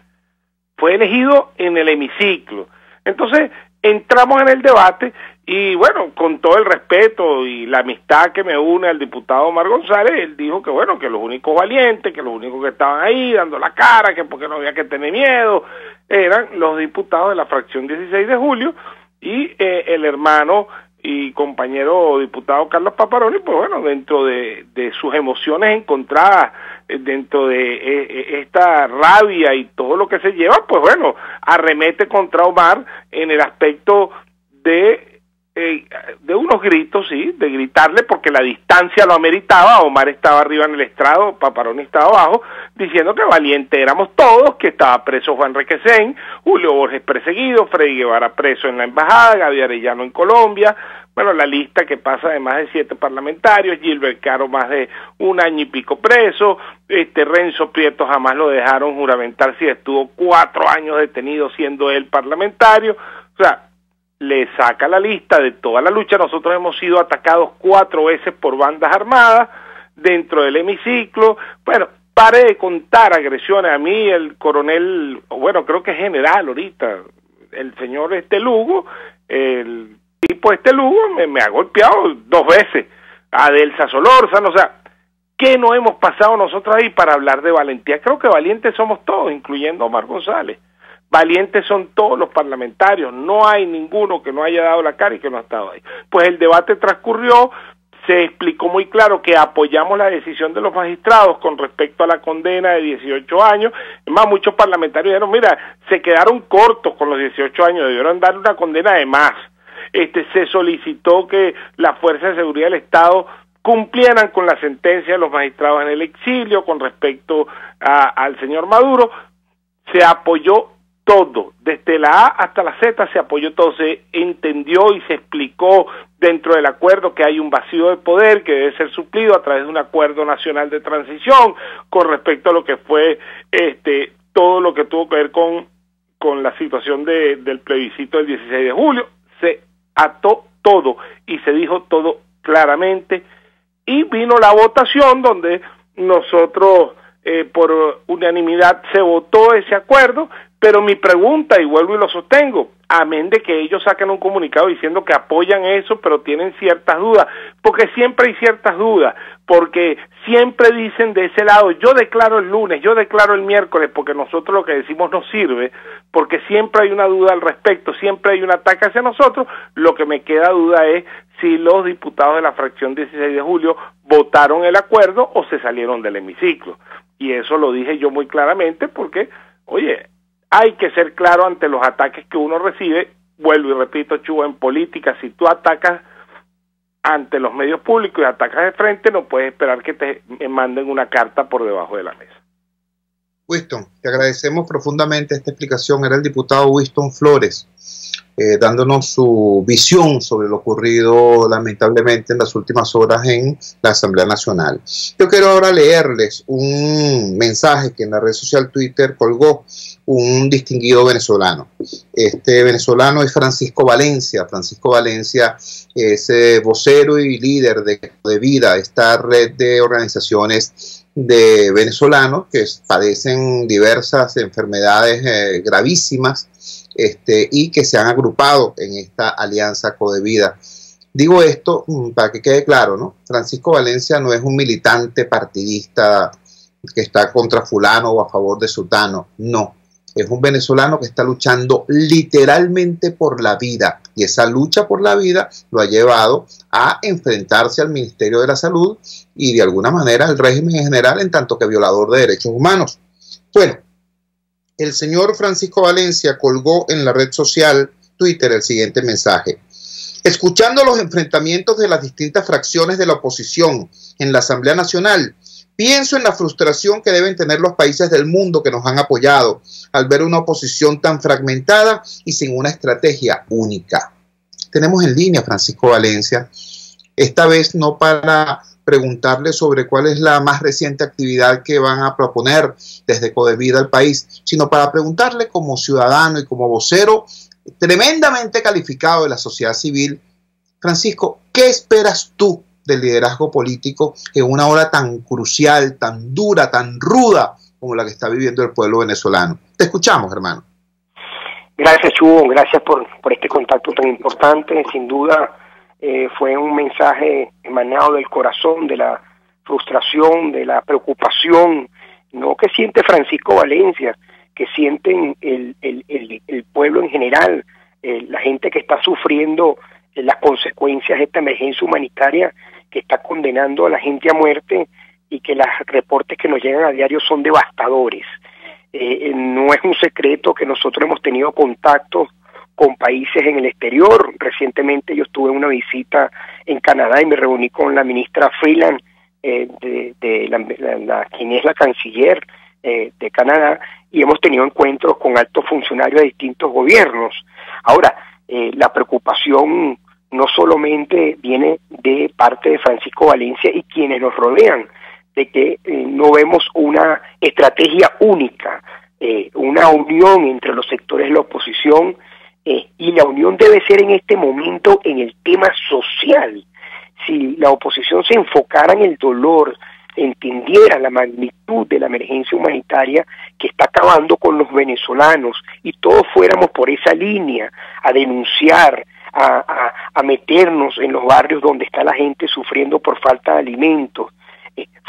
Speaker 10: fue elegido en el hemiciclo. Entonces entramos en el debate y bueno, con todo el respeto y la amistad que me une al diputado Omar González, él dijo que bueno, que los únicos valientes, que los únicos que estaban ahí dando la cara, que porque no había que tener miedo, eran los diputados de la fracción 16 de julio y el hermano y compañero diputado Carlos Paparoni, pues bueno, dentro de sus emociones encontradas, dentro de esta rabia y todo lo que se lleva, pues bueno, arremete contra Omar en el aspecto de unos gritos, sí, de gritarle porque la distancia lo ameritaba. Omar estaba arriba en el estrado, Paparoni estaba abajo, diciendo que valiente éramos todos, que estaba preso Juan Requesén, Julio Borges perseguido, Freddy Guevara preso en la embajada, Gaby Arellano en Colombia, bueno, la lista que pasa de más de 7 parlamentarios, Gilbert Caro más de 1 año y pico preso, Renzo Prieto jamás lo dejaron juramentar si estuvo 4 años detenido siendo él parlamentario, o sea, le saca la lista de toda la lucha. Nosotros hemos sido atacados 4 veces por bandas armadas dentro del hemiciclo. Bueno, pare de contar agresiones. A mí el coronel, bueno, creo que es general ahorita, el señor Lugo, el tipo Lugo me ha golpeado 2 veces. Adelsa Solórzano, o sea, ¿qué no hemos pasado nosotros ahí para hablar de valentía? Creo que valientes somos todos, incluyendo Omar González. Valientes son todos los parlamentarios, no hay ninguno que no haya dado la cara y que no ha estado ahí. Pues el debate transcurrió, se explicó muy claro que apoyamos la decisión de los magistrados con respecto a la condena de 18 años. Es más, muchos parlamentarios dijeron, mira, se quedaron cortos con los 18 años, debieron darle una condena de más. Se solicitó que las fuerzas de seguridad del Estado cumplieran con la sentencia de los magistrados en el exilio con respecto al señor Maduro. Se apoyó todo, desde la A hasta la Z se apoyó todo, se entendió y se explicó dentro del acuerdo que hay un vacío de poder que debe ser suplido a través de un acuerdo nacional de transición con respecto a lo que fue todo lo que tuvo que ver con la situación del plebiscito del 16 de julio. Se ató todo y se dijo todo claramente, y vino la votación donde nosotros por unanimidad se votó ese acuerdo. Pero mi pregunta, y vuelvo y lo sostengo, amén de que ellos sacan un comunicado diciendo que apoyan eso, pero tienen ciertas dudas, porque siempre hay ciertas dudas, porque siempre dicen de ese lado, yo declaro el lunes, yo declaro el miércoles, porque nosotros lo que decimos no sirve, porque siempre hay una duda al respecto, siempre hay un ataque hacia nosotros. Lo que me queda duda es si los diputados de la fracción 16 de julio votaron el acuerdo o se salieron del hemiciclo, y eso lo dije yo muy claramente, porque, oye, hay que ser claro ante los ataques que uno recibe. Vuelvo y repito, Chubo, en política, si tú atacas ante los medios públicos y atacas de frente, no puedes esperar que te manden una carta por debajo de la mesa.
Speaker 4: Winston, te agradecemos profundamente esta explicación. Era el diputado Winston Flores, dándonos su visión sobre lo ocurrido lamentablemente en las últimas horas en la Asamblea Nacional. Yo quiero ahora leerles un mensaje que en la red social Twitter colgó un distinguido venezolano. Este venezolano es Francisco Valencia. Francisco Valencia es vocero y líder de Vida, esta red de organizaciones de venezolanos que padecen diversas enfermedades gravísimas y que se han agrupado en esta alianza Codevida. Digo esto para que quede claro, ¿no? Francisco Valencia no es un militante partidista que está contra fulano o a favor de sutano, no. Es un venezolano que está luchando literalmente por la vida, y esa lucha por la vida lo ha llevado a enfrentarse al Ministerio de la Salud y de alguna manera al régimen en general en tanto que violador de derechos humanos. Bueno, el señor Francisco Valencia colgó en la red social Twitter el siguiente mensaje. Escuchando los enfrentamientos de las distintas fracciones de la oposición en la Asamblea Nacional, pienso en la frustración que deben tener los países del mundo que nos han apoyado al ver una oposición tan fragmentada y sin una estrategia única. Tenemos en línea a Francisco Valencia, esta vez no para preguntarle sobre cuál es la más reciente actividad que van a proponer desde Codevida al país, sino para preguntarle como ciudadano y como vocero tremendamente calificado de la sociedad civil. Francisco, ¿qué esperas tú del liderazgo político en una hora tan crucial, tan dura, tan ruda como la que está viviendo el pueblo venezolano? Te escuchamos, hermano.
Speaker 11: Gracias, Chubo, gracias por este contacto tan importante. Sin duda fue un mensaje emanado del corazón, de la frustración, de la preocupación, no que siente Francisco Valencia, que sienten el pueblo en general, la gente que está sufriendo las consecuencias de esta emergencia humanitaria que está condenando a la gente a muerte y que los reportes que nos llegan a diario son devastadores. No es un secreto que nosotros hemos tenido contactos con países en el exterior. Recientemente yo estuve en una visita en Canadá y me reuní con la ministra Freeland, quien es la canciller de Canadá, y hemos tenido encuentros con altos funcionarios de distintos gobiernos. Ahora, la preocupación no solamente viene de parte de Francisco Valencia y quienes nos rodean, de que no vemos una estrategia única, una unión entre los sectores de la oposición, y la unión debe ser en este momento en el tema social. Si la oposición se enfocara en el dolor, entendiera la magnitud de la emergencia humanitaria que está acabando con los venezolanos y todos fuéramos por esa línea a denunciar, a meternos en los barrios donde está la gente sufriendo por falta de alimentos,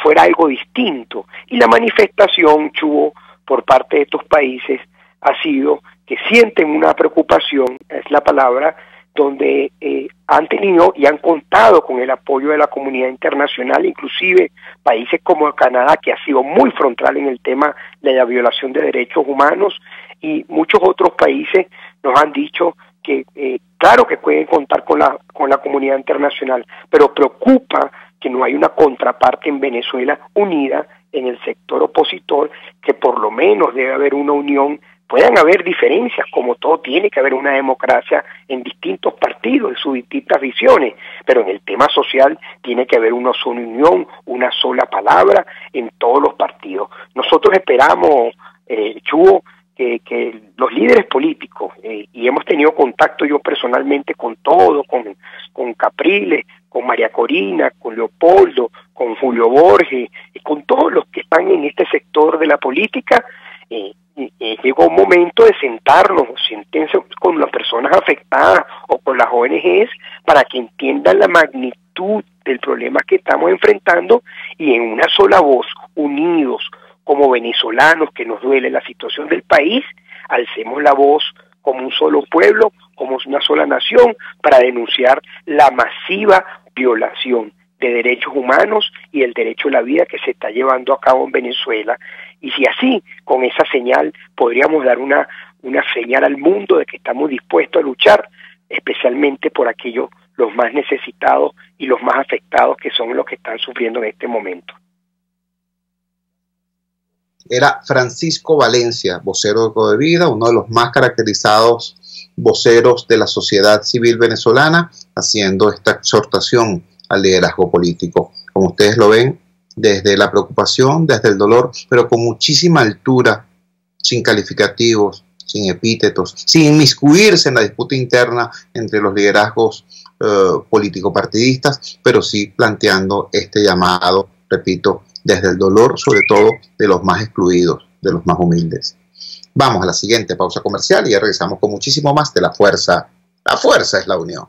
Speaker 11: fuera algo distinto. Y la manifestación, Chubo, por parte de estos países ha sido que sienten una preocupación, es la palabra, donde han tenido y han contado con el apoyo de la comunidad internacional, inclusive países como Canadá, que ha sido muy frontal en el tema de la violación de derechos humanos, y muchos otros países nos han dicho que claro que pueden contar con la comunidad internacional, pero preocupa que no hay una contraparte en Venezuela unida en el sector opositor, que por lo menos debe haber una unión. Pueden haber diferencias, como todo, tiene que haber una democracia en distintos partidos, en sus distintas visiones, pero en el tema social tiene que haber una sola unión, una sola palabra en todos los partidos. Nosotros esperamos, Chuo, que los líderes políticos, y hemos tenido contacto yo personalmente con todos, con Capriles, con María Corina, con Leopoldo, con Julio Borges, y con todos los que están en este sector de la política. Llegó un momento de siéntense con las personas afectadas o con las ONGs para que entiendan la magnitud del problema que estamos enfrentando, y en una sola voz, unidos como venezolanos que nos duele la situación del país, alcemos la voz como un solo pueblo, como una sola nación, para denunciar la masiva violación de derechos humanos y el derecho a la vida que se está llevando a cabo en Venezuela. Y si así, con esa señal, podríamos dar una señal al mundo de que estamos dispuestos a luchar, especialmente por aquellos los más necesitados y los más afectados, que son los que están sufriendo en este momento.
Speaker 4: Era Francisco Valencia, vocero de Codevida, uno de los más caracterizados voceros de la sociedad civil venezolana, haciendo esta exhortación al liderazgo político. Como ustedes lo ven, desde la preocupación, desde el dolor, pero con muchísima altura, sin calificativos, sin epítetos, sin inmiscuirse en la disputa interna entre los liderazgos político-partidistas, pero sí planteando este llamado, repito, desde el dolor, sobre todo de los más excluidos, de los más humildes. Vamos a la siguiente pausa comercial y ya regresamos con muchísimo más de La Fuerza. La fuerza es la unión.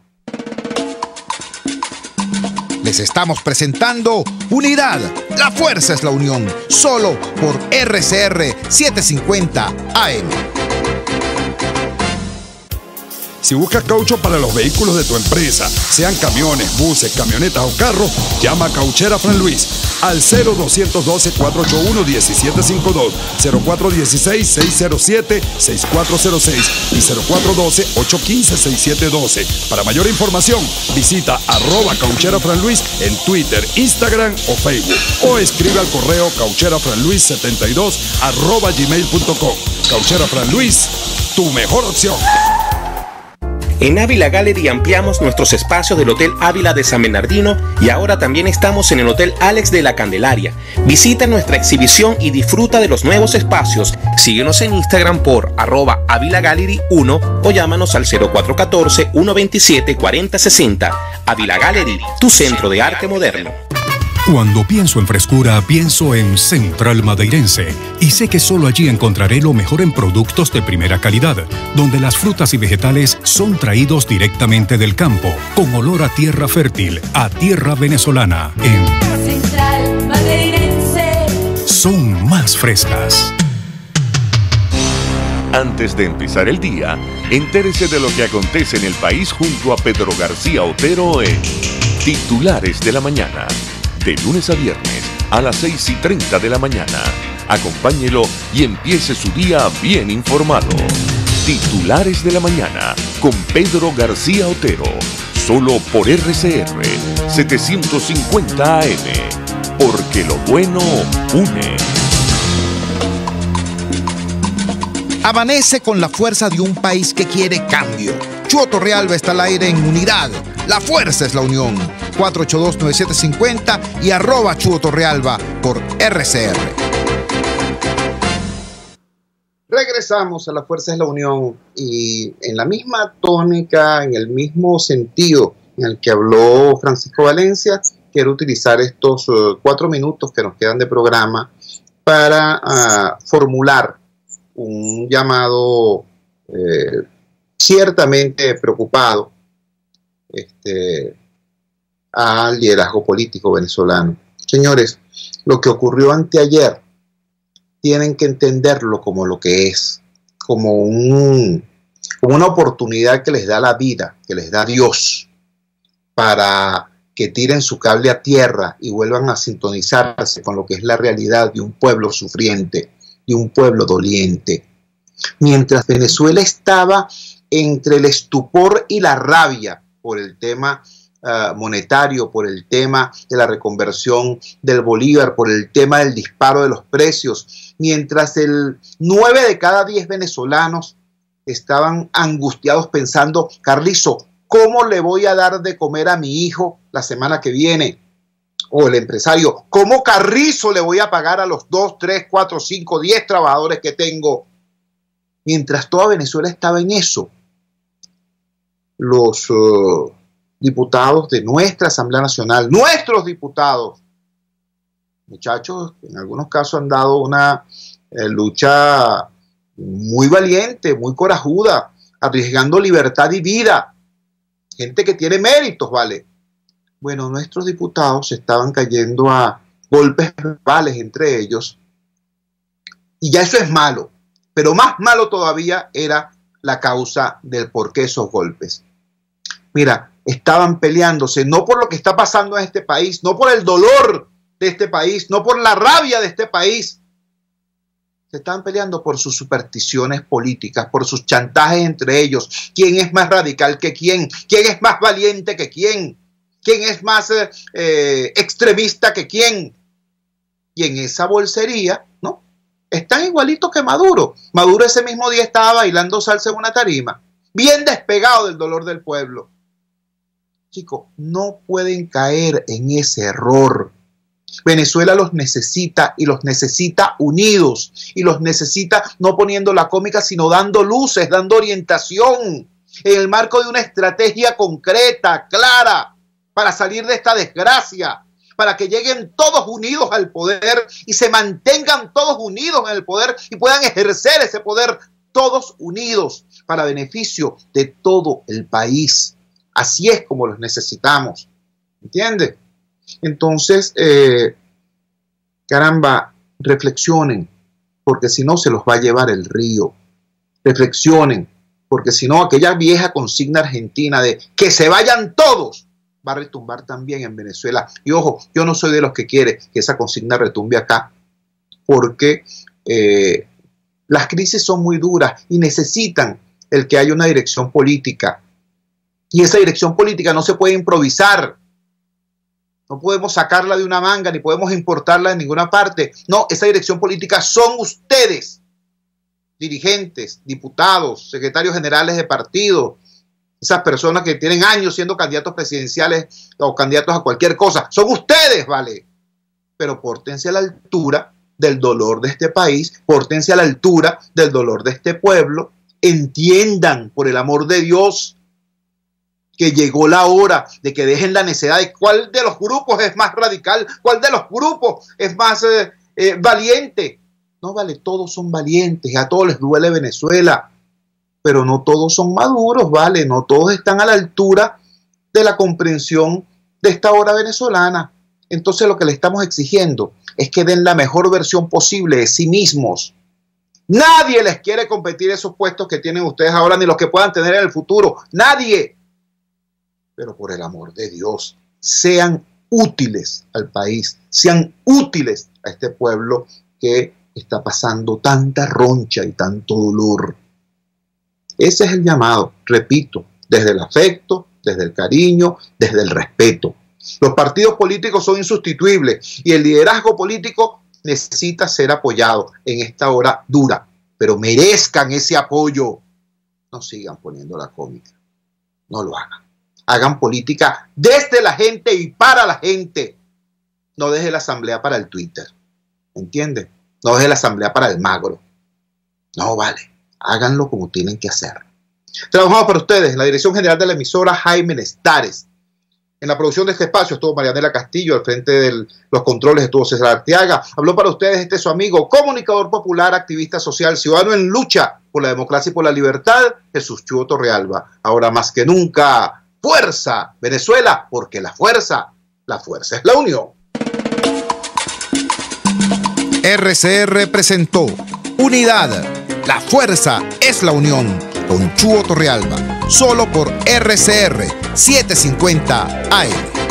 Speaker 2: Les estamos presentando Unidad, la fuerza es la unión, solo por RCR 750 AM.
Speaker 12: Si buscas caucho para los vehículos de tu empresa, sean camiones, buses, camionetas o carros, llama a Cauchera Fran Luis al 0212-481-1752, 0416-607-6406 y 0412-815-6712. Para mayor información, visita @Cauchera Fran Luis en Twitter, Instagram o Facebook, o escribe al correo caucherafranluis72@gmail.com. Cauchera Fran Luis, tu mejor opción.
Speaker 13: En Ávila Gallery ampliamos nuestros espacios del Hotel Ávila de San Bernardino y ahora también estamos en el Hotel Alex de la Candelaria. Visita nuestra exhibición y disfruta de los nuevos espacios. Síguenos en Instagram por @AvilaGallery1 o llámanos al 0414-127-4060. Ávila Gallery, tu centro de arte moderno.
Speaker 14: Cuando pienso en frescura, pienso en Central Madeirense. Y sé que solo allí encontraré lo mejor en productos de primera calidad, donde las frutas y vegetales son traídos directamente del campo, con olor a tierra fértil, a tierra venezolana. En
Speaker 3: Central Madeirense
Speaker 14: son más frescas.
Speaker 1: Antes de empezar el día, entérese de lo que acontece en el país junto a Pedro García Otero en Titulares de la Mañana. De lunes a viernes a las 6:30 de la mañana. Acompáñelo y empiece su día bien informado. Titulares de la Mañana con Pedro García Otero. Solo por RCR 750 AM. Porque lo bueno une.
Speaker 2: Amanece con la fuerza de un país que quiere cambio. Chuo Torrealba está al aire en Unidad. La fuerza es la unión. 482-9750 y @Chuo Torrealba por RCR.
Speaker 4: Regresamos a La Fuerza es la Unión y en la misma tónica, en el mismo sentido en el que habló Francisco Valencia, quiero utilizar estos 4 minutos que nos quedan de programa para formular un llamado ciertamente preocupado al liderazgo político venezolano. Señores, lo que ocurrió anteayer tienen que entenderlo como lo que es, como un como una oportunidad que les da la vida, que les da Dios, para que tiren su cable a tierra y vuelvan a sintonizarse con lo que es la realidad de un pueblo sufriente, de un pueblo doliente. Mientras Venezuela estaba entre el estupor y la rabia por el tema monetario, por el tema de la reconversión del bolívar, por el tema del disparo de los precios, mientras 9 de cada 10 venezolanos estaban angustiados pensando, Carrizo, ¿cómo le voy a dar de comer a mi hijo la semana que viene? O el empresario, ¿cómo Carrizo le voy a pagar a los 2, 3, 4, 5, 10 trabajadores que tengo? Mientras toda Venezuela estaba en eso, los diputados de nuestra Asamblea Nacional, nuestros diputados, muchachos, en algunos casos han dado una lucha muy valiente, muy corajuda, arriesgando libertad y vida. Gente que tiene méritos, ¿vale? Bueno, nuestros diputados estaban cayendo a golpes verbales entre ellos, y ya eso es malo, pero más malo todavía era la causa del por qué esos golpes. Mira, estaban peleándose no por lo que está pasando en este país, no por el dolor de este país, no por la rabia de este país. Se estaban peleando por sus supersticiones políticas, por sus chantajes entre ellos. ¿Quién es más radical que quién? ¿Quién es más valiente que quién? ¿Quién es más extremista que quién? Y en esa bolsería, ¿no? Están igualitos que Maduro. Maduro ese mismo día estaba bailando salsa en una tarima, bien despegado del dolor del pueblo. Chicos, no pueden caer en ese error. Venezuela los necesita y los necesita unidos, y los necesita no poniendo la cómica, sino dando luces, dando orientación en el marco de una estrategia concreta, clara, para salir de esta desgracia, para que lleguen todos unidos al poder y se mantengan todos unidos en el poder y puedan ejercer ese poder todos unidos para beneficio de todo el país. Así es como los necesitamos, ¿entiendes? Entonces, caramba, reflexionen, porque si no se los va a llevar el río. Reflexionen, porque si no aquella vieja consigna argentina de que se vayan todos va a retumbar también en Venezuela. Y ojo, yo no soy de los que quiere que esa consigna retumbe acá, porque las crisis son muy duras y necesitan el que haya una dirección política. Y esa dirección política no se puede improvisar. No podemos sacarla de una manga, ni podemos importarla de ninguna parte. No, esa dirección política son ustedes, dirigentes, diputados, secretarios generales de partidos, esas personas que tienen años siendo candidatos presidenciales o candidatos a cualquier cosa. Son ustedes, ¿vale? Pero pórtense a la altura del dolor de este país, pórtense a la altura del dolor de este pueblo. Entiendan, por el amor de Dios, que llegó la hora de que dejen la necedad de cuál de los grupos es más radical, cuál de los grupos es más valiente. No, vale, todos son valientes, a todos les duele Venezuela, pero no todos son maduros, vale, no todos están a la altura de la comprensión de esta hora venezolana. Entonces lo que le estamos exigiendo es que den la mejor versión posible de sí mismos. Nadie les quiere competir esos puestos que tienen ustedes ahora, ni los que puedan tener en el futuro. Nadie. Pero por el amor de Dios, sean útiles al país, sean útiles a este pueblo que está pasando tanta roncha y tanto dolor. Ese es el llamado, repito, desde el afecto, desde el cariño, desde el respeto. Los partidos políticos son insustituibles y el liderazgo político necesita ser apoyado en esta hora dura, pero merezcan ese apoyo. No sigan poniendo la cómica, no lo hagan. Hagan política desde la gente y para la gente. No deje la asamblea para el Twitter. ¿Entiende? No deje la asamblea para el magro. No vale. Háganlo como tienen que hacer. Trabajamos para ustedes en la dirección general de la emisora Jaime Nestares. En la producción de este espacio estuvo Marianela Castillo, al frente de los controles estuvo César Arteaga. Habló para ustedes su amigo, comunicador popular, activista social, ciudadano en lucha por la democracia y por la libertad, Jesús Chuo Torrealba. Ahora más que nunca, fuerza, Venezuela, porque la fuerza es la unión.
Speaker 2: RCR presentó Unidad, la fuerza es la unión. con Chuo Torrealba, solo por RCR 750 AM.